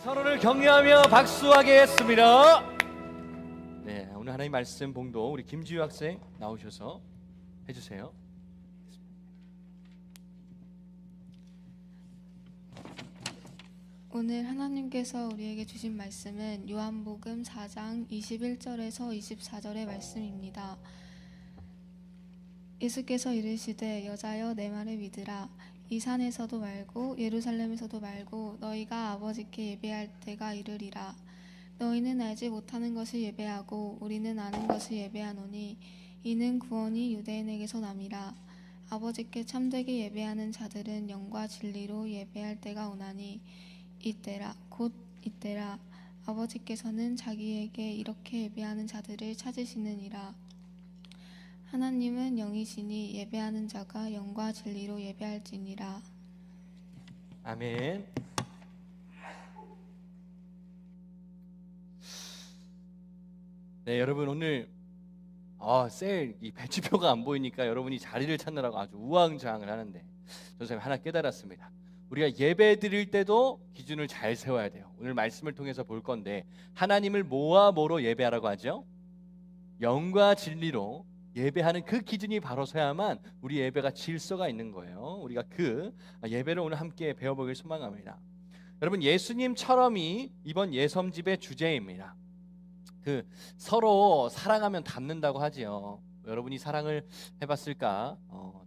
서로를 격려하며 박수하겠습니다. 네, 오늘 하나님 말씀 봉독 우리 김지유 학생 나오셔서 해주세요. 오늘 하나님께서 우리에게 주신 말씀은 요한복음 4장 21절에서 24절의 말씀입니다. 예수께서 이르시되 여자여 내 말을 믿으라. 이 산에서도 말고 예루살렘에서도 말고 너희가 아버지께 예배할 때가 이르리라. 너희는 알지 못하는 것을 예배하고 우리는 아는 것을 예배하노니 이는 구원이 유대인에게서 남이라. 아버지께 참되게 예배하는 자들은 영과 진리로 예배할 때가 오나니 이때라 곧 이때라. 아버지께서는 자기에게 이렇게 예배하는 자들을 찾으시느니라. 하나님은 영이시니 예배하는 자가 영과 진리로 예배할지니라. 아멘. 네, 여러분 오늘 이 배치표가 안 보이니까 여러분이 자리를 찾느라고 아주 우왕좌왕을 하는데 선생님 하나 깨달았습니다. 우리가 예배 드릴 때도 기준을 잘 세워야 돼요. 오늘 말씀을 통해서 볼 건데 하나님을 뭐와 뭐로 예배하라고 하죠? 영과 진리로 예배하는 그 기준이 바로 서야만 우리 예배가 질서가 있는 거예요. 우리가 그 예배를 오늘 함께 배워보길 소망합니다. 여러분 예수님처럼이 이번 예섬집의 주제입니다. 그 서로 사랑하면 닮는다고 하지요. 여러분이 사랑을 해봤을까?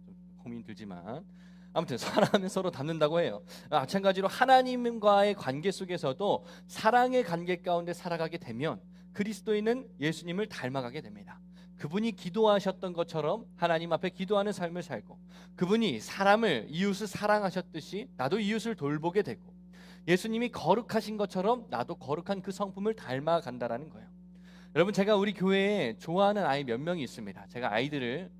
좀 고민 들지만 아무튼 사랑하면 서로 닮는다고 해요. 마찬가지로 하나님과의 관계 속에서도 사랑의 관계 가운데 살아가게 되면 그리스도인은 예수님을 닮아가게 됩니다. 그분이 기도하셨던 것처럼 하나님 앞에 기도하는 삶을 살고 그분이 사람을 이웃을 사랑하셨듯이 나도 이웃을 돌보게 되고 예수님이 거룩하신 것처럼 나도 거룩한 그 성품을 닮아간다라는 거예요. 여러분 제가 우리 교회에 좋아하는 아이 몇 명이 있습니다. 제가 아이들을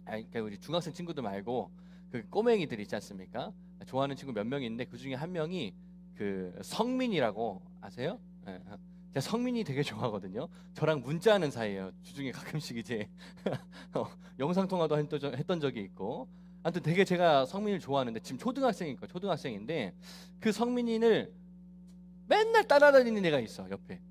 그러니까 우리 중학생 친구들 말고 그 꼬맹이들 있지 않습니까? 좋아하는 친구 몇 명이 있는데 그 중에 한 명이 그 성민이라고 아세요? 네. 제가 성민이 되게 좋아하거든요. 저랑 문자하는 사이예요. 주중에 가끔씩 이제 영상 통화도 했던 적이 있고. 아무튼 되게 제가 성민이를 좋아하는데 지금 초등학생이니까 초등학생인데 그 성민이를 맨날 따라다니는 애가 있어. 옆에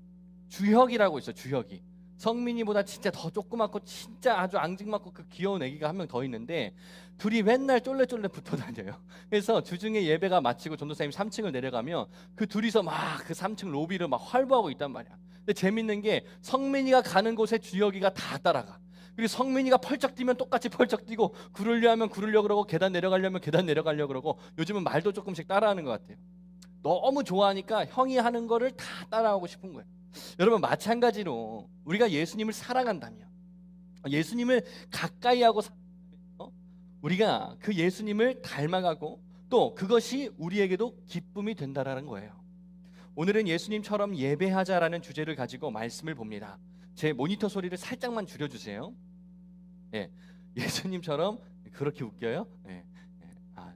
주혁이라고 있어. 주혁이. 성민이보다 진짜 더 조그맣고 진짜 아주 앙증맞고 그 귀여운 애기가 한 명 더 있는데 둘이 맨날 쫄래쫄래 붙어 다녀요. 그래서 주중에 예배가 마치고 전도사님 3층을 내려가면 그 둘이서 막 그 3층 로비를 막 활보하고 있단 말이야. 근데 재밌는 게 성민이가 가는 곳에 주혁이가 다 따라가. 그리고 성민이가 펄쩍 뛰면 똑같이 펄쩍 뛰고 구르려 하면 구르려 그러고 계단 내려가려면 계단 내려가려 그러고 요즘은 말도 조금씩 따라하는 것 같아요. 너무 좋아하니까 형이 하는 거를 다 따라하고 싶은 거예요. 여러분 마찬가지로 우리가 예수님을 사랑한다면 예수님을 가까이 하고 우리가 그 예수님을 닮아가고 또 그것이 우리에게도 기쁨이 된다라는 거예요. 오늘은 예수님처럼 예배하자라는 주제를 가지고 말씀을 봅니다. 제 모니터 소리를 살짝만 줄여주세요. 예, 예수님처럼 그렇게 웃겨요? 예.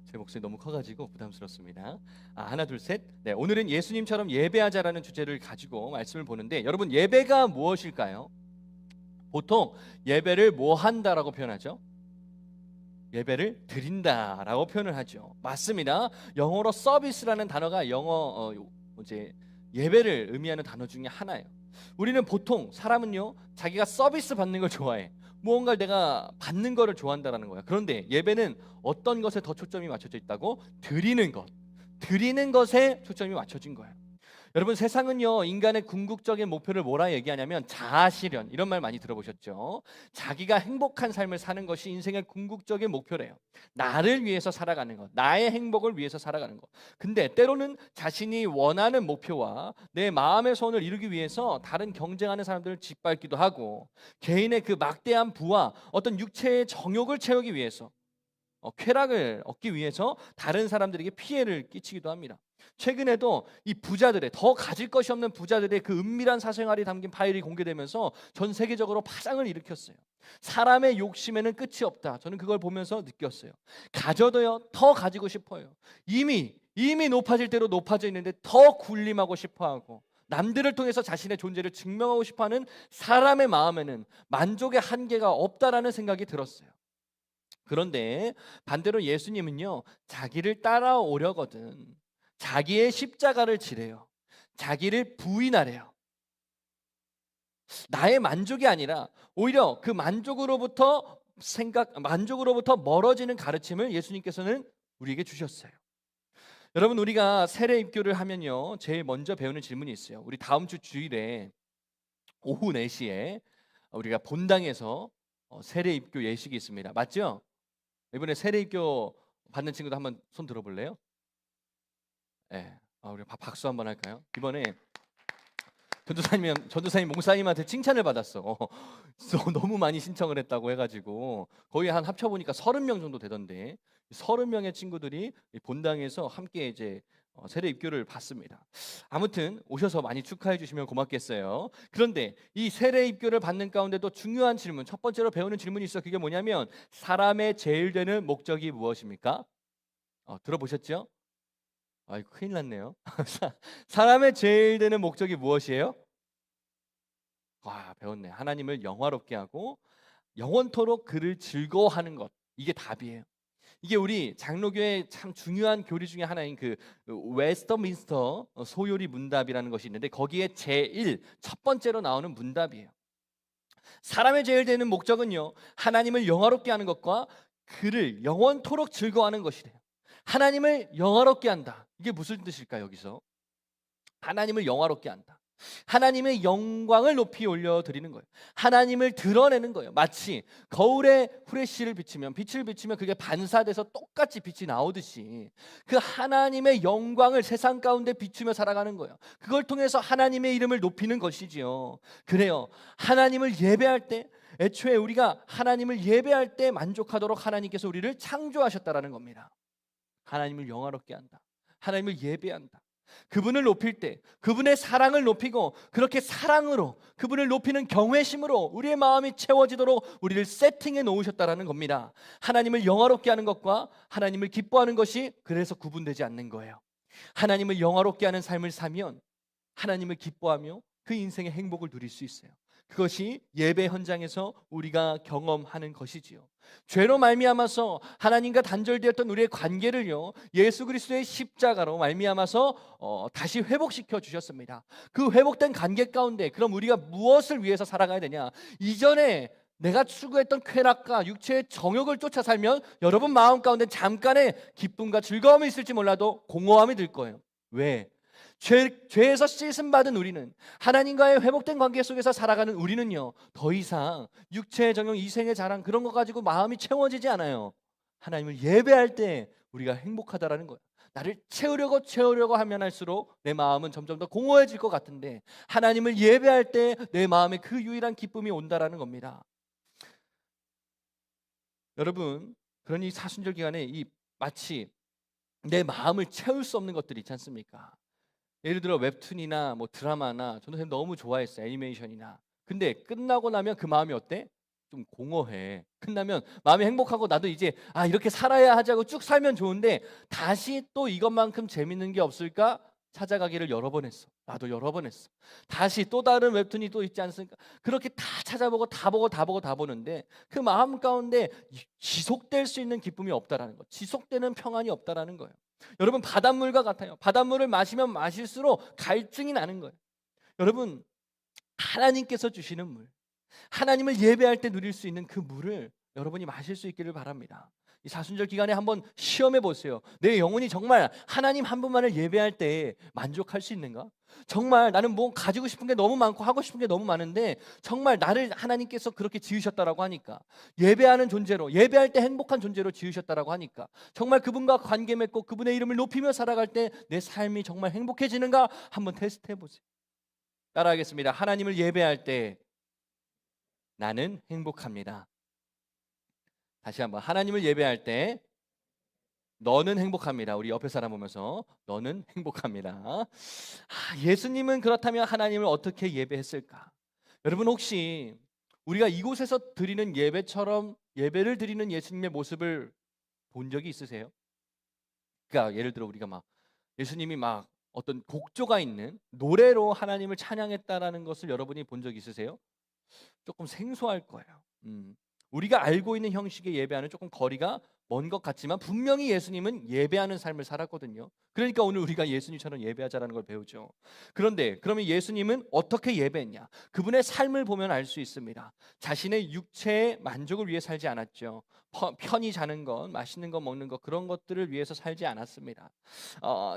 제 목소리 너무 커가지고 부담스럽습니다. 하나 둘 셋. 네, 오늘은 예수님처럼 예배하자라는 주제를 가지고 말씀을 보는데 여러분 예배가 무엇일까요? 보통 예배를 뭐 한다라고 표현하죠? 예배를 드린다라고 표현을 하죠. 맞습니다. 영어로 서비스라는 단어가 영어 이제 예배를 의미하는 단어 중에 하나예요. 우리는 보통 사람은요 자기가 서비스 받는 걸 좋아해. 무언가를 내가 받는 거를 좋아한다라는 거야. 그런데 예배는 어떤 것에 더 초점이 맞춰져 있다고? 드리는 것. 드리는 것에 초점이 맞춰진 거예요. 여러분 세상은요 인간의 궁극적인 목표를 뭐라 얘기하냐면 자아실현 이런 말 많이 들어보셨죠? 자기가 행복한 삶을 사는 것이 인생의 궁극적인 목표래요. 나를 위해서 살아가는 것, 나의 행복을 위해서 살아가는 것. 근데 때로는 자신이 원하는 목표와 내 마음의 소원을 이루기 위해서 다른 경쟁하는 사람들을 짓밟기도 하고 개인의 그 막대한 부와 어떤 육체의 정욕을 채우기 위해서 쾌락을 얻기 위해서 다른 사람들에게 피해를 끼치기도 합니다. 최근에도 이 부자들의 더 가질 것이 없는 부자들의 그 은밀한 사생활이 담긴 파일이 공개되면서 전 세계적으로 파장을 일으켰어요. 사람의 욕심에는 끝이 없다. 저는 그걸 보면서 느꼈어요. 가져도요 더 가지고 싶어요. 이미 높아질 대로 높아져 있는데 더 군림하고 싶어하고 남들을 통해서 자신의 존재를 증명하고 싶어하는 사람의 마음에는 만족의 한계가 없다라는 생각이 들었어요. 그런데 반대로 예수님은요 자기를 따라오려거든 자기의 십자가를 지래요. 자기를 부인하래요. 나의 만족이 아니라 오히려 그 만족으로부터 멀어지는 가르침을 예수님께서는 우리에게 주셨어요. 여러분, 우리가 세례 입교를 하면요, 제일 먼저 배우는 질문이 있어요. 우리 다음 주 주일에 오후 4시에 우리가 본당에서 세례 입교 예식이 있습니다. 맞죠? 이번에 세례 입교 받는 친구도 한번 손 들어볼래요? 네. 우리 박수 한번 할까요? 이번에 전도사님 목사님한테 칭찬을 받았어. 너무 많이 신청을 했다고 해가지고 거의 한 합쳐보니까 30명 정도 되던데 30명의 친구들이 본당에서 함께 이제 세례 입교를 받습니다. 아무튼 오셔서 많이 축하해 주시면 고맙겠어요. 그런데 이 세례 입교를 받는 가운데도 중요한 질문, 첫 번째로 배우는 질문이 있어. 그게 뭐냐면 사람의 제일 되는 목적이 무엇입니까? 들어보셨죠? 아이, 큰일 났네요. 사람의 제일 되는 목적이 무엇이에요? 배웠네. 하나님을 영화롭게 하고 영원토록 그를 즐거워하는 것. 이게 답이에요. 이게 우리 장로교의 참 중요한 교리 중에 하나인 그 웨스터민스터 소요리 문답이라는 것이 있는데 거기에 첫 번째로 나오는 문답이에요. 사람의 제일 되는 목적은요, 하나님을 영화롭게 하는 것과 그를 영원토록 즐거워하는 것이래요. 하나님을 영화롭게 한다. 이게 무슨 뜻일까요? 여기서 하나님을 영화롭게 한다. 하나님의 영광을 높이 올려드리는 거예요. 하나님을 드러내는 거예요. 마치 거울에 후레쉬를 비치면, 빛을 비치면 그게 반사돼서 똑같이 빛이 나오듯이 그 하나님의 영광을 세상 가운데 비추며 살아가는 거예요. 그걸 통해서 하나님의 이름을 높이는 것이지요. 그래요, 하나님을 예배할 때, 애초에 우리가 하나님을 예배할 때 만족하도록 하나님께서 우리를 창조하셨다라는 겁니다. 하나님을 영화롭게 한다. 하나님을 예배한다. 그분을 높일 때 그분의 사랑을 높이고, 그렇게 사랑으로 그분을 높이는 경외심으로 우리의 마음이 채워지도록 우리를 세팅해 놓으셨다라는 겁니다. 하나님을 영화롭게 하는 것과 하나님을 기뻐하는 것이 그래서 구분되지 않는 거예요. 하나님을 영화롭게 하는 삶을 살면 하나님을 기뻐하며 그 인생의 행복을 누릴 수 있어요. 그것이 예배 현장에서 우리가 경험하는 것이지요. 죄로 말미암아서 하나님과 단절되었던 우리의 관계를요, 예수 그리스도의 십자가로 말미암아서 다시 회복시켜 주셨습니다. 그 회복된 관계 가운데 그럼 우리가 무엇을 위해서 살아가야 되냐? 이전에 내가 추구했던 쾌락과 육체의 정욕을 쫓아 살면 여러분 마음 가운데 잠깐의 기쁨과 즐거움이 있을지 몰라도 공허함이 들 거예요. 왜? 죄에서 씻음 받은 우리는, 하나님과의 회복된 관계 속에서 살아가는 우리는요, 더 이상 육체의 정욕, 이생의 자랑 그런 거 가지고 마음이 채워지지 않아요. 하나님을 예배할 때 우리가 행복하다라는 거예요. 나를 채우려고 하면 할수록 내 마음은 점점 더 공허해질 것 같은데 하나님을 예배할 때 내 마음에 그 유일한 기쁨이 온다라는 겁니다. 여러분, 그러니 사순절 기간에 마치 내 마음을 채울 수 없는 것들이 있지 않습니까? 예를 들어 웹툰이나 뭐 드라마나, 저는 선생님 너무 좋아했어요. 애니메이션이나. 근데 끝나고 나면 그 마음이 어때? 좀 공허해. 끝나면 마음이 행복하고 나도 이제 이렇게 살아야 하자고 쭉 살면 좋은데 다시 또 이것만큼 재밌는 게 없을까 찾아가기를 여러 번 했어. 나도 여러 번 했어. 다시 또 다른 웹툰이 또 있지 않습니까? 그렇게 다 찾아보고 다 보는데 그 마음 가운데 지속될 수 있는 기쁨이 없다라는 거, 지속되는 평안이 없다라는 거예요. 여러분, 바닷물과 같아요. 바닷물을 마시면 마실수록 갈증이 나는 거예요. 여러분, 하나님께서 주시는 물, 하나님을 예배할 때 누릴 수 있는 그 물을 여러분이 마실 수 있기를 바랍니다. 이 사순절 기간에 한번 시험해 보세요. 내 영혼이 정말 하나님 한 분만을 예배할 때 만족할 수 있는가? 정말 나는 뭐 가지고 싶은 게 너무 많고 하고 싶은 게 너무 많은데 정말 나를 하나님께서 그렇게 지으셨다라고 하니까, 예배하는 존재로, 예배할 때 행복한 존재로 지으셨다라고 하니까 정말 그분과 관계 맺고 그분의 이름을 높이며 살아갈 때 내 삶이 정말 행복해지는가 한번 테스트해 보세요. 따라하겠습니다. 하나님을 예배할 때 나는 행복합니다. 다시 한번, 하나님을 예배할 때 너는 행복합니다. 우리 옆에 사람 보면서 너는 행복합니다. 예수님은 그렇다면 하나님을 어떻게 예배했을까? 여러분, 혹시 우리가 이곳에서 드리는 예배처럼 예배를 드리는 예수님의 모습을 본 적이 있으세요? 그러니까 예를 들어 우리가 예수님이 어떤 곡조가 있는 노래로 하나님을 찬양했다라는 것을 여러분이 본 적 있으세요? 조금 생소할 거예요. 우리가 알고 있는 형식의 예배와는 조금 거리가 먼 것 같지만 분명히 예수님은 예배하는 삶을 살았거든요. 그러니까 오늘 우리가 예수님처럼 예배하자라는 걸 배우죠. 그런데 그러면 예수님은 어떻게 예배했냐? 그분의 삶을 보면 알 수 있습니다. 자신의 육체의 만족을 위해 살지 않았죠. 편히 자는 것, 맛있는 것 먹는 것, 그런 것들을 위해서 살지 않았습니다.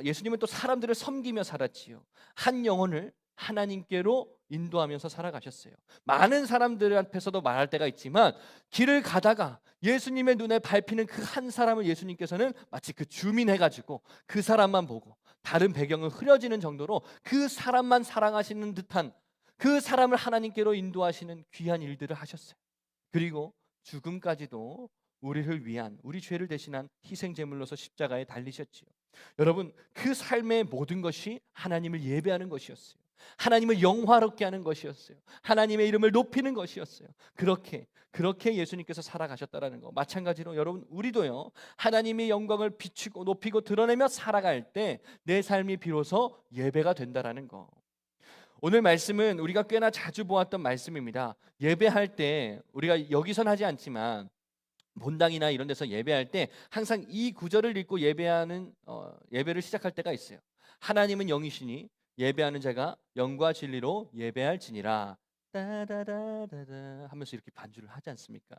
예수님은 또 사람들을 섬기며 살았지요. 한 영혼을 하나님께로 인도하면서 살아가셨어요. 많은 사람들 앞에서도 말할 때가 있지만 길을 가다가 예수님의 눈에 밟히는 그 한 사람을 예수님께서는 마치 그 주민해가지고 그 사람만 보고 다른 배경은 흐려지는 정도로 그 사람만 사랑하시는 듯한, 그 사람을 하나님께로 인도하시는 귀한 일들을 하셨어요. 그리고 죽음까지도 우리를 위한, 우리 죄를 대신한 희생 제물로서 십자가에 달리셨지요. 여러분, 그 삶의 모든 것이 하나님을 예배하는 것이었어요. 하나님을 영화롭게 하는 것이었어요. 하나님의 이름을 높이는 것이었어요. 그렇게 예수님께서 살아가셨다라는 거. 마찬가지로 여러분, 우리도요, 하나님의 영광을 비추고 높이고 드러내며 살아갈 때 내 삶이 비로소 예배가 된다라는 거. 오늘 말씀은 우리가 꽤나 자주 보았던 말씀입니다. 예배할 때 우리가 여기선 하지 않지만 본당이나 이런 데서 예배할 때 항상 이 구절을 읽고 예배를 시작할 때가 있어요. 하나님은 영이시니 예배하는 자가 영과 진리로 예배할지니라 따다다다다 하면서 이렇게 반주를 하지 않습니까?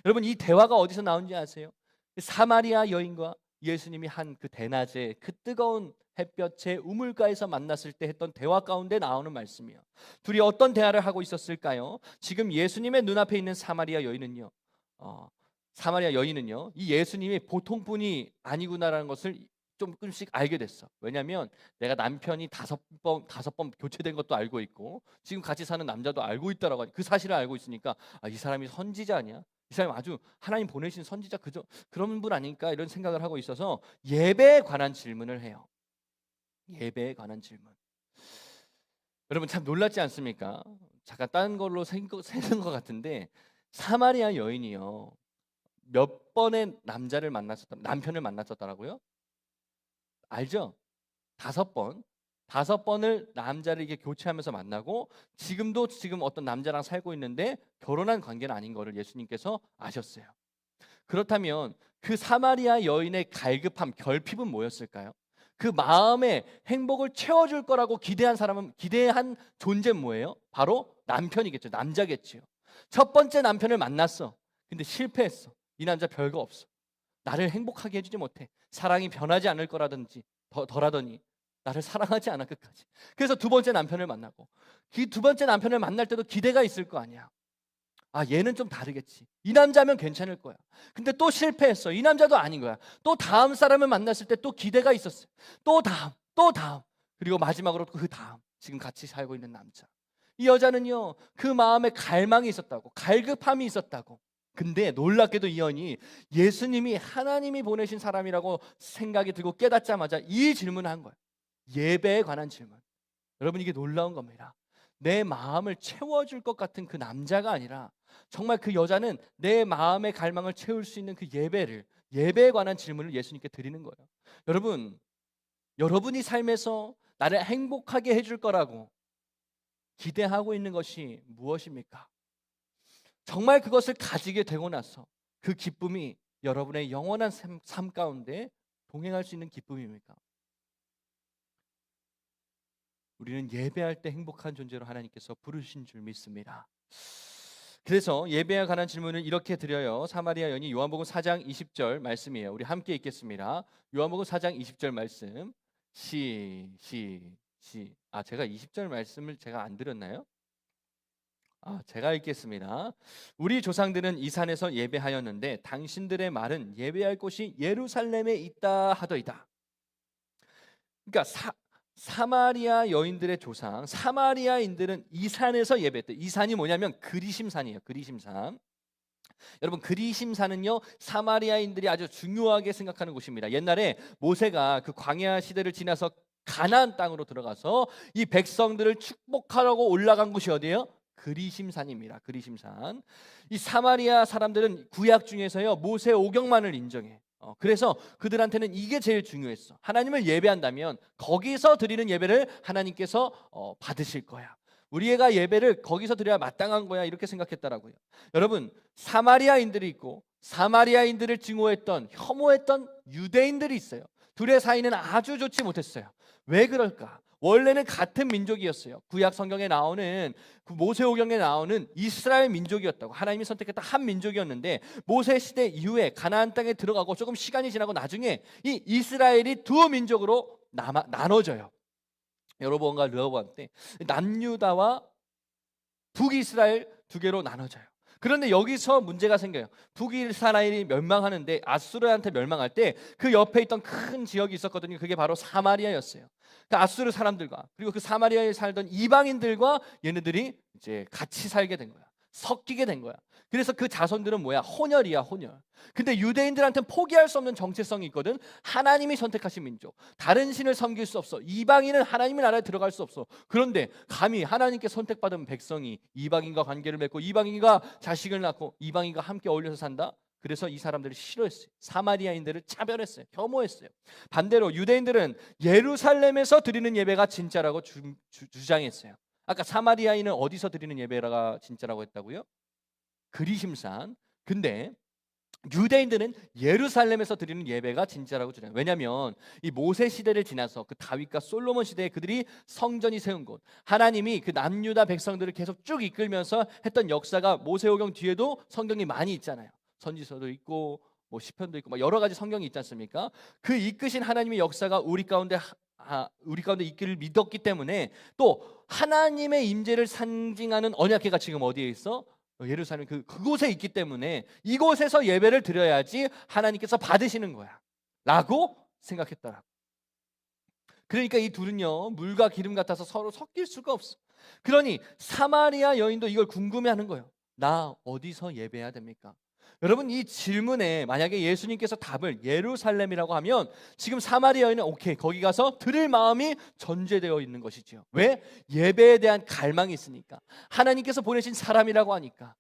여러분, 이 대화가 어디서 나온지 아세요? 사마리아 여인과 예수님이 한 그 대낮에 그 뜨거운 햇볕에 우물가에서 만났을 때 했던 대화 가운데 나오는 말씀이에요. 둘이 어떤 대화를 하고 있었을까요? 지금 예수님의 눈앞에 있는 사마리아 여인은요, 이 예수님이 보통 분이 아니구나라는 것을 조금씩 알게 됐어. 왜냐하면 내가 남편이 다섯 번 교체된 것도 알고 있고 지금 같이 사는 남자도 알고 있다라고 하니 그 사실을 알고 있으니까 이 사람이 선지자 아니야? 이 사람이 아주 하나님 보내신 선지자 그런 분 아닐까 이런 생각을 하고 있어서 예배에 관한 질문을 해요. 예배에 관한 질문. 여러분 참 놀랍지 않습니까? 잠깐 다른 걸로 세는 것 같은데 사마리아 여인이요, 몇 번의 남편을 만났었더라고요. 알죠? 5번. 5번을 남자를 이렇게 교체하면서 만나고 지금 어떤 남자랑 살고 있는데 결혼한 관계는 아닌 거를 예수님께서 아셨어요. 그렇다면 그 사마리아 여인의 갈급함, 결핍은 뭐였을까요? 그 마음의 행복을 채워줄 거라고 기대한 존재는 뭐예요? 바로 남편이겠죠. 남자겠죠. 첫 번째 남편을 만났어. 근데 실패했어. 이 남자 별거 없어. 나를 행복하게 해주지 못해. 사랑이 변하지 않을 거라든지 덜하더니 나를 사랑하지 않아 끝까지. 그래서 두 번째 남편을 만나고 그 두 번째 남편을 만날 때도 기대가 있을 거 아니야. 얘는 좀 다르겠지. 이 남자면 괜찮을 거야. 근데 또 실패했어. 이 남자도 아닌 거야. 또 다음 사람을 만났을 때 또 기대가 있었어요. 또 다음. 그리고 마지막으로 그 다음. 지금 같이 살고 있는 남자. 이 여자는요, 그 마음에 갈망이 있었다고, 갈급함이 있었다고. 근데 놀랍게도 이 여인이 예수님이 하나님이 보내신 사람이라고 생각이 들고 깨닫자마자 이 질문을 한 거예요. 예배에 관한 질문. 여러분, 이게 놀라운 겁니다. 내 마음을 채워줄 것 같은 그 남자가 아니라 정말 그 여자는 내 마음의 갈망을 채울 수 있는 그 예배에 관한 질문을 예수님께 드리는 거예요. 여러분, 여러분이 삶에서 나를 행복하게 해줄 거라고 기대하고 있는 것이 무엇입니까? 정말 그것을 가지게 되고 나서 그 기쁨이 여러분의 영원한 삶 가운데 동행할 수 있는 기쁨입니까? 우리는 예배할 때 행복한 존재로 하나님께서 부르신 줄 믿습니다. 그래서 예배에 관한 질문을 이렇게 드려요. 사마리아 여인이 요한복음 4장 20절 말씀이에요. 우리 함께 읽겠습니다. 요한복음 4장 20절 말씀. 제가 20절 말씀을 제가 안 드렸나요? 제가 읽겠습니다. 우리 조상들은 이 산에서 예배하였는데 당신들의 말은 예배할 곳이 예루살렘에 있다 하더이다. 그러니까 사마리아 여인들의 조상, 사마리아인들은 이 산에서 예배했대. 이 산이 뭐냐면 그리심산이에요. 그리심산. 여러분, 그리심산은요, 사마리아인들이 아주 중요하게 생각하는 곳입니다. 옛날에 모세가 그 광야 시대를 지나서 가나안 땅으로 들어가서 이 백성들을 축복하라고 올라간 곳이 어디예요? 그리심산입니다. 그리심산. 이 사마리아 사람들은 구약 중에서요, 모세 오경만을 인정해. 그래서 그들한테는 이게 제일 중요했어. 하나님을 예배한다면 거기서 드리는 예배를 하나님께서 받으실 거야. 우리가 예배를 거기서 드려야 마땅한 거야 이렇게 생각했다라고요. 여러분, 사마리아인들이 있고 사마리아인들을 증오했던, 혐오했던 유대인들이 있어요. 둘의 사이는 아주 좋지 못했어요. 왜 그럴까? 원래는 같은 민족이었어요. 구약 성경에 나오는, 그 모세오경에 나오는 이스라엘 민족이었다고. 하나님이 선택했던 한 민족이었는데 모세 시대 이후에 가나안 땅에 들어가고 조금 시간이 지나고 나중에 이 이스라엘이 두 민족으로 나눠져요. 여로보암과 르호보암 때 남유다와 북이스라엘 두 개로 나눠져요. 그런데 여기서 문제가 생겨요. 북이스라엘이 멸망하는데, 아수르한테 멸망할 때 그 옆에 있던 큰 지역이 있었거든요. 그게 바로 사마리아였어요. 그 아수르 사람들과, 그리고 그 사마리아에 살던 이방인들과 얘네들이 이제 같이 살게 된 거야. 섞이게 된 거야. 그래서 그 자손들은 뭐야? 혼혈이야, 혼혈. 근데 유대인들한테는 포기할 수 없는 정체성이 있거든. 하나님이 선택하신 민족. 다른 신을 섬길 수 없어. 이방인은 하나님의 나라에 들어갈 수 없어. 그런데 감히 하나님께 선택받은 백성이 이방인과 관계를 맺고 이방인과 자식을 낳고 이방인과 함께 어울려서 산다? 그래서 이 사람들을 싫어했어요. 사마리아인들을 차별했어요. 혐오했어요. 반대로 유대인들은 예루살렘에서 드리는 예배가 진짜라고 주장했어요. 아까 사마리아인은 어디서 드리는 예배가 진짜라고 했다고요? 그리심산. 근데 유대인들은 예루살렘에서 드리는 예배가 진짜라고 주장해요. 왜냐하면 이 모세 시대를 지나서 그 다윗과 솔로몬 시대에 그들이 성전이 세운 곳, 하나님이 그 남유다 백성들을 계속 쭉 이끌면서 했던 역사가 모세오경 뒤에도 성경이 많이 있잖아요. 선지서도 있고 뭐 시편도 있고 막 여러 가지 성경이 있지 않습니까? 그 이끄신 하나님의 역사가 우리 가운데 있기를 믿었기 때문에 또 하나님의 임재를 상징하는 언약궤가 지금 어디에 있어? 예루살렘 그곳에 있기 때문에 이곳에서 예배를 드려야지 하나님께서 받으시는 거야 라고 생각했더라. 그러니까 이 둘은요, 물과 기름 같아서 서로 섞일 수가 없어. 그러니 사마리아 여인도 이걸 궁금해하는 거예요. 나 어디서 예배해야 됩니까? 여러분, 이 질문에 만약에 예수님께서 답을 예루살렘이라고 하면 지금 사마리아 여인은 오케이, 거기 가서 들을 마음이 전제되어 있는 것이죠. 왜? 예배에 대한 갈망이 있으니까. 하나님께서 보내신 사람이라고 하니까.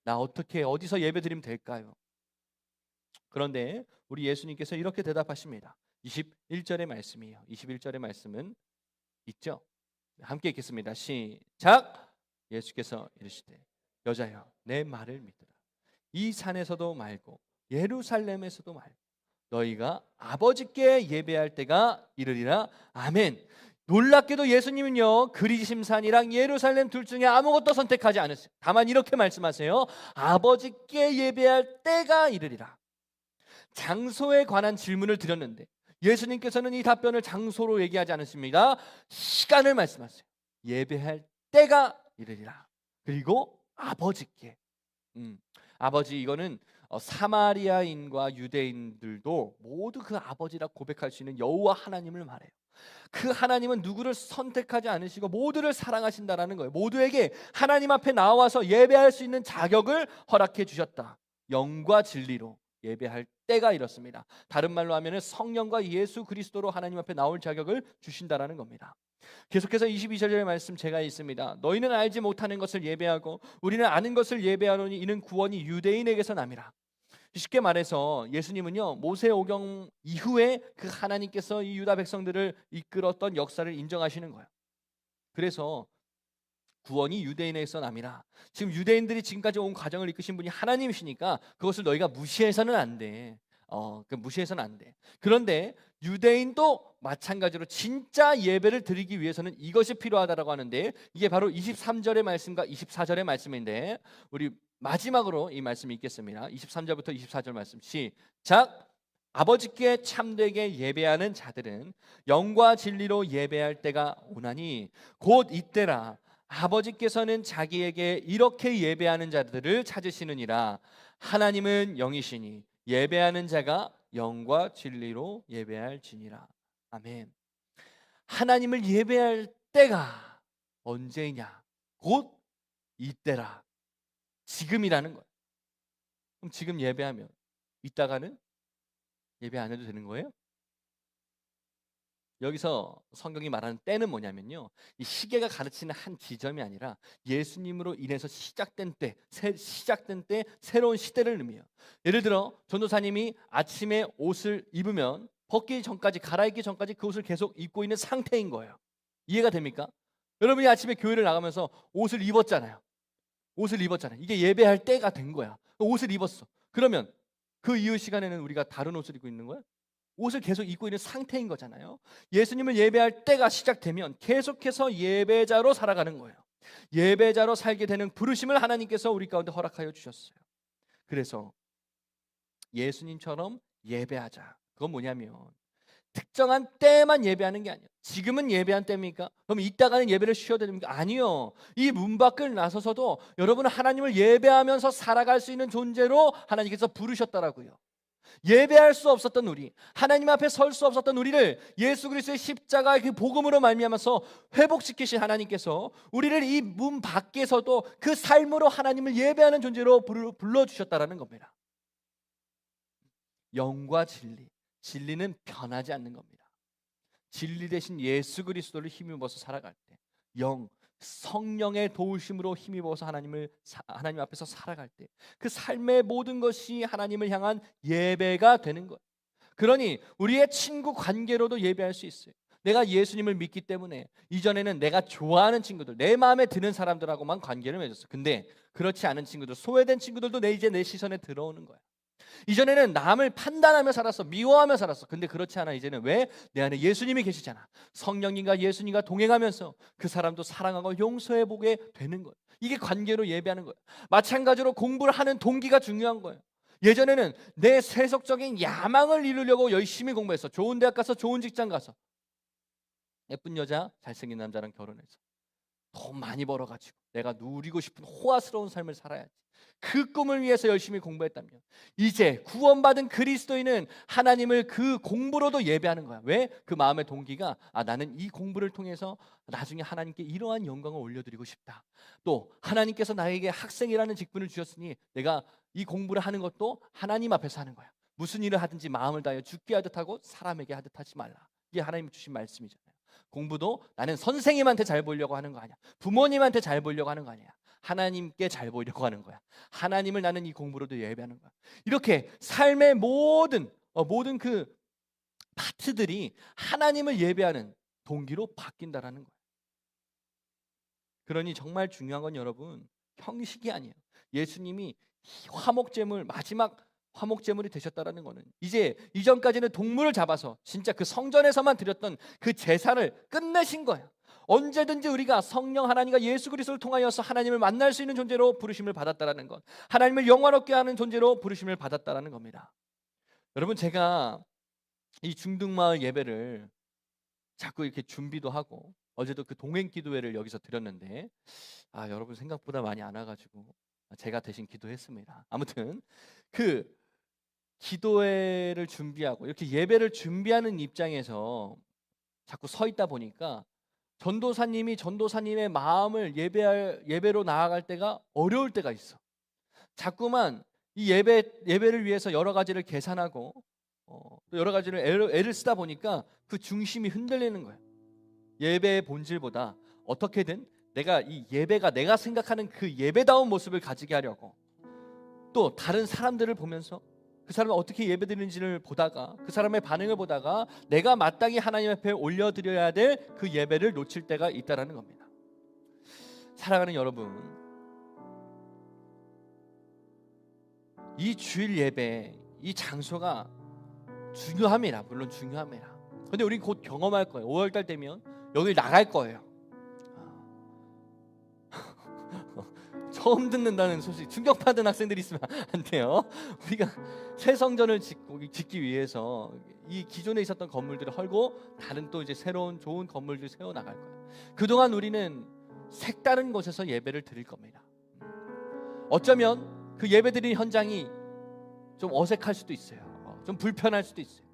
나 어떻게 어디서 예배 드리면 될까요? 그런데 우리 예수님께서 이렇게 대답하십니다. 21절의 말씀이에요. 21절의 말씀은 있죠? 함께 읽겠습니다. 시작. 예수께서 이르시되 여자여 내 말을 믿으라. 이 산에서도 말고 예루살렘에서도 말고 너희가 아버지께 예배할 때가 이르리라. 아멘. 놀랍게도 예수님은요, 그리심산이랑 예루살렘 둘 중에 아무것도 선택하지 않으세요. 다만 이렇게 말씀하세요. 아버지께 예배할 때가 이르리라. 장소에 관한 질문을 드렸는데 예수님께서는 이 답변을 장소로 얘기하지 않으십니다. 시간을 말씀하세요. 예배할 때가 이르리라. 그리고 아버지께. 아버지, 이거는 사마리아인과 유대인들도 모두 그 아버지라 고백할 수 있는 여호와 하나님을 말해요. 그 하나님은 누구를 선택하지 않으시고 모두를 사랑하신다라는 거예요. 모두에게 하나님 앞에 나와서 예배할 수 있는 자격을 허락해 주셨다. 영과 진리로 예배할 때가 이렇습니다. 다른 말로 하면 성령과 예수 그리스도로 하나님 앞에 나올 자격을 주신다라는 겁니다. 계속해서 22절의 말씀 제가 있습니다. 너희는 알지 못하는 것을 예배하고 우리는 아는 것을 예배하노니 이는 구원이 유대인에게서 남이라. 쉽게 말해서 예수님은요, 모세오경 이후에 그 하나님께서 이 유다 백성들을 이끌었던 역사를 인정하시는 거예요. 그래서 구원이 유대인에게서 남이라. 지금 유대인들이 지금까지 온 과정을 이끄신 분이 하나님이시니까 그것을 너희가 무시해서는 안 돼. 무시해서는 안 돼. 그런데 유대인도 마찬가지로 진짜 예배를 드리기 위해서는 이것이 필요하다라고 하는데, 이게 바로 23절의 말씀과 24절의 말씀인데 우리 마지막으로 이 말씀 읽겠습니다. 23절부터 24절 말씀 시작. 아버지께 참되게 예배하는 자들은 영과 진리로 예배할 때가 오나니 곧 이때라. 아버지께서는 자기에게 이렇게 예배하는 자들을 찾으시느니라. 하나님은 영이시니 예배하는 자가 영과 진리로 예배할지니라. 아멘. 하나님을 예배할 때가 언제냐? 곧 이때라. 지금이라는 거예요. 그럼 지금 예배하면 이따가는 예배 안 해도 되는 거예요? 여기서 성경이 말하는 때는 뭐냐면요, 이 시계가 가르치는 한 지점이 아니라 예수님으로 인해서 시작된 때 새로운 시대를 의미해요. 예를 들어 전도사님이 아침에 옷을 입으면 벗기 전까지, 갈아입기 전까지 그 옷을 계속 입고 있는 상태인 거예요. 이해가 됩니까? 여러분이 아침에 교회를 나가면서 옷을 입었잖아요. 옷을 입었잖아요. 이게 예배할 때가 된 거야. 옷을 입었어. 그러면 그 이후 시간에는 우리가 다른 옷을 입고 있는 거야? 옷을 계속 입고 있는 상태인 거잖아요. 예수님을 예배할 때가 시작되면 계속해서 예배자로 살아가는 거예요. 예배자로 살게 되는 부르심을 하나님께서 우리 가운데 허락하여 주셨어요. 그래서 예수님처럼 예배하자. 그건 뭐냐면 특정한 때만 예배하는 게 아니에요. 지금은 예배한 때입니까? 그럼 이따가는 예배를 쉬어야 됩니까? 아니요. 이 문 밖을 나서서도 여러분은 하나님을 예배하면서 살아갈 수 있는 존재로 하나님께서 부르셨다라고요. 예배할 수 없었던 우리, 하나님 앞에 설 수 없었던 우리를 예수 그리스도의 십자가의 그 복음으로 말미암아서 회복시키신 하나님께서 우리를 이 문 밖에서도 그 삶으로 하나님을 예배하는 존재로 불러주셨다라는 겁니다. 영과 진리, 진리는 변하지 않는 겁니다. 진리 대신 예수 그리스도를 힘입어서 살아갈 때 영, 성령의 도우심으로 힘입어서 하나님 앞에서 살아갈 때 그 삶의 모든 것이 하나님을 향한 예배가 되는 거예요. 그러니 우리의 친구 관계로도 예배할 수 있어요. 내가 예수님을 믿기 때문에 이전에는 내가 좋아하는 친구들, 내 마음에 드는 사람들하고만 관계를 맺었어. 근데 그렇지 않은 친구들, 소외된 친구들도 이제 내 시선에 들어오는 거야. 이전에는 남을 판단하며 살았어. 미워하며 살았어. 근데 그렇지 않아. 이제는 왜? 내 안에 예수님이 계시잖아. 성령님과 예수님과 동행하면서 그 사람도 사랑하고 용서해보게 되는 거예요. 이게 관계로 예배하는 거예요. 마찬가지로 공부를 하는 동기가 중요한 거예요. 예전에는 내 세속적인 야망을 이루려고 열심히 공부했어. 좋은 대학 가서 좋은 직장 가서 예쁜 여자, 잘생긴 남자랑 결혼해서 돈 많이 벌어가지고 내가 누리고 싶은 호화스러운 삶을 살아야지. 그 꿈을 위해서 열심히 공부했다면 이제 구원받은 그리스도인은 하나님을 그 공부로도 예배하는 거야. 왜? 그 마음의 동기가 나는 이 공부를 통해서 나중에 하나님께 이러한 영광을 올려드리고 싶다. 또 하나님께서 나에게 학생이라는 직분을 주셨으니 내가 이 공부를 하는 것도 하나님 앞에서 하는 거야. 무슨 일을 하든지 마음을 다하여 죽게 하듯 하고 사람에게 하듯 하지 말라. 이게 하나님 주신 말씀이잖아요. 공부도 나는 선생님한테 잘 보이려고 하는 거 아니야. 부모님한테 잘 보이려고 하는 거 아니야. 하나님께 잘 보이려고 하는 거야. 하나님을 나는 이 공부로도 예배하는 거야. 이렇게 삶의 모든 그 파트들이 하나님을 예배하는 동기로 바뀐다라는 거예요. 그러니 정말 중요한 건 여러분 형식이 아니에요. 예수님이 화목제물 마지막 화목제물이 되셨다라는 거는 이제 이전까지는 동물을 잡아서 진짜 그 성전에서만 드렸던 그 제사를 끝내신 거예요. 언제든지 우리가 성령 하나님과 예수 그리스도를 통하여서 하나님을 만날 수 있는 존재로 부르심을 받았다라는 것, 하나님을 영화롭게 하는 존재로 부르심을 받았다라는 겁니다. 여러분 제가 이 중등마을 예배를 자꾸 이렇게 준비도 하고 어제도 그 동행기도회를 여기서 드렸는데 여러분 생각보다 많이 안 와가지고 제가 대신 기도했습니다. 아무튼 그 기도회를 준비하고 이렇게 예배를 준비하는 입장에서 자꾸 서 있다 보니까 전도사님이 전도사님의 마음을 예배로 나아갈 때가 어려울 때가 있어. 자꾸만 이 예배를 위해서 여러 가지를 계산하고 또 여러 가지를 애를 쓰다 보니까 그 중심이 흔들리는 거예요. 예배의 본질보다 어떻게든 내가 이 예배가 내가 생각하는 그 예배다운 모습을 가지게 하려고 또 다른 사람들을 보면서 그 사람이 어떻게 예배드리는지를 보다가 그 사람의 반응을 보다가 내가 마땅히 하나님 앞에 올려드려야 될 그 예배를 놓칠 때가 있다라는 겁니다. 사랑하는 여러분, 이 주일 예배, 이 장소가 중요합니다. 물론 중요합니다. 근데 우린 곧 경험할 거예요. 5월달 되면 여길 나갈 거예요. 처음 듣는다는 소식 충격받은 학생들이 있으면 안 돼요. 우리가 새 성전을 짓기 위해서 이 기존에 있었던 건물들을 헐고 다른 또 이제 새로운 좋은 건물들을 세워 나갈 거예요. 그동안 우리는 색다른 곳에서 예배를 드릴 겁니다. 어쩌면 그 예배드리는 현장이 좀 어색할 수도 있어요. 좀 불편할 수도 있어요.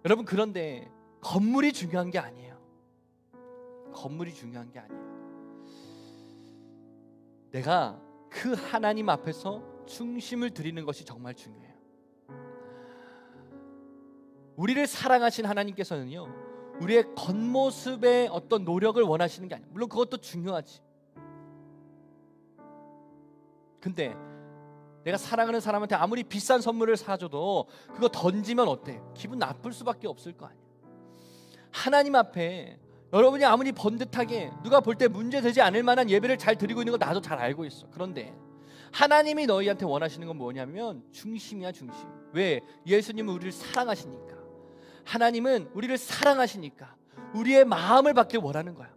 여러분 그런데 건물이 중요한 게 아니에요. 건물이 중요한 게 아니에요. 내가 그 하나님 앞에서 중심을 드리는 것이 정말 중요해요. 우리를 사랑하신 하나님께서는요, 우리의 겉모습의 어떤 노력을 원하시는 게 아니에요. 물론 그것도 중요하지. 근데 내가 사랑하는 사람한테 아무리 비싼 선물을 사줘도 그거 던지면 어때? 기분 나쁠 수밖에 없을 거 아니야. 하나님 앞에 여러분이 아무리 번듯하게 누가 볼 때 문제되지 않을 만한 예배를 잘 드리고 있는 거 나도 잘 알고 있어. 그런데 하나님이 너희한테 원하시는 건 뭐냐면 중심이야, 중심. 왜? 예수님은 우리를 사랑하시니까. 하나님은 우리를 사랑하시니까 우리의 마음을 받길 원하는 거야.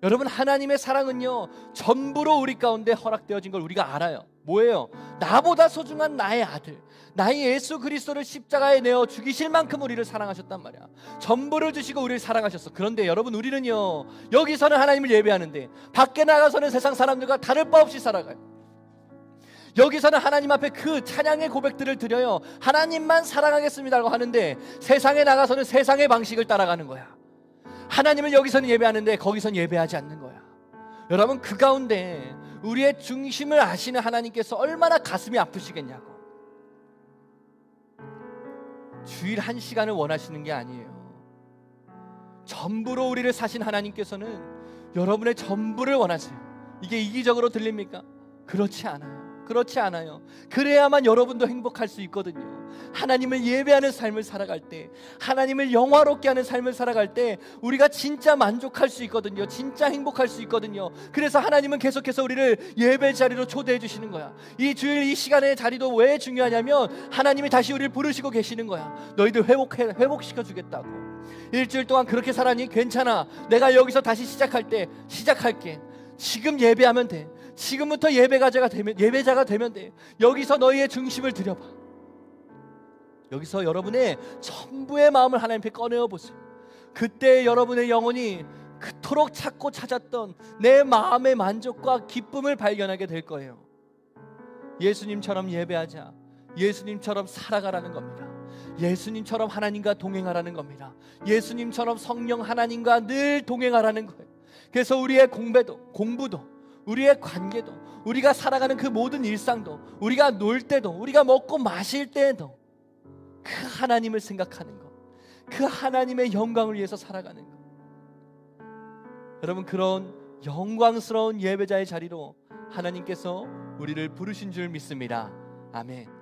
여러분, 하나님의 사랑은요 전부로 우리 가운데 허락되어진 걸 우리가 알아요. 뭐예요? 나보다 소중한 나의 아들, 나의 예수 그리스도를 십자가에 내어 죽이실 만큼 우리를 사랑하셨단 말이야. 전부를 주시고 우리를 사랑하셨어. 그런데 여러분, 우리는요 여기서는 하나님을 예배하는데 밖에 나가서는 세상 사람들과 다를 바 없이 살아가요. 여기서는 하나님 앞에 그 찬양의 고백들을 드려요. 하나님만 사랑하겠습니다라고 하는데 세상에 나가서는 세상의 방식을 따라가는 거야. 하나님을 여기서는 예배하는데 거기선 예배하지 않는 거야. 여러분, 그 가운데 우리의 중심을 아시는 하나님께서 얼마나 가슴이 아프시겠냐고. 주일 1시간을 원하시는 게 아니에요. 전부로 우리를 사신 하나님께서는 여러분의 전부를 원하세요. 이게 이기적으로 들립니까? 그렇지 않아요. 그렇지 않아요. 그래야만 여러분도 행복할 수 있거든요. 하나님을 예배하는 삶을 살아갈 때, 하나님을 영화롭게 하는 삶을 살아갈 때 우리가 진짜 만족할 수 있거든요. 진짜 행복할 수 있거든요. 그래서 하나님은 계속해서 우리를 예배 자리로 초대해 주시는 거야. 이 주일 이 시간의 자리도 왜 중요하냐면 하나님이 다시 우리를 부르시고 계시는 거야. 너희들 회복시켜 주겠다고. 일주일 동안 그렇게 살았니? 괜찮아. 내가 여기서 다시 시작할 때 시작할게. 지금 예배하면 돼. 지금부터 예배자가 되면 돼. 여기서 너희의 중심을 들여봐. 여기서 여러분의 전부의 마음을 하나님 앞에 꺼내어 보세요. 그때 여러분의 영혼이 그토록 찾고 찾았던 내 마음의 만족과 기쁨을 발견하게 될 거예요. 예수님처럼 예배하자. 예수님처럼 살아가라는 겁니다. 예수님처럼 하나님과 동행하라는 겁니다. 예수님처럼 성령 하나님과 늘 동행하라는 거예요. 그래서 우리의 공부도 우리의 관계도, 우리가 살아가는 그 모든 일상도, 우리가 놀 때도, 우리가 먹고 마실 때에도 그 하나님을 생각하는 것, 그 하나님의 영광을 위해서 살아가는 것. 여러분, 그런 영광스러운 예배자의 자리로 하나님께서 우리를 부르신 줄 믿습니다. 아멘.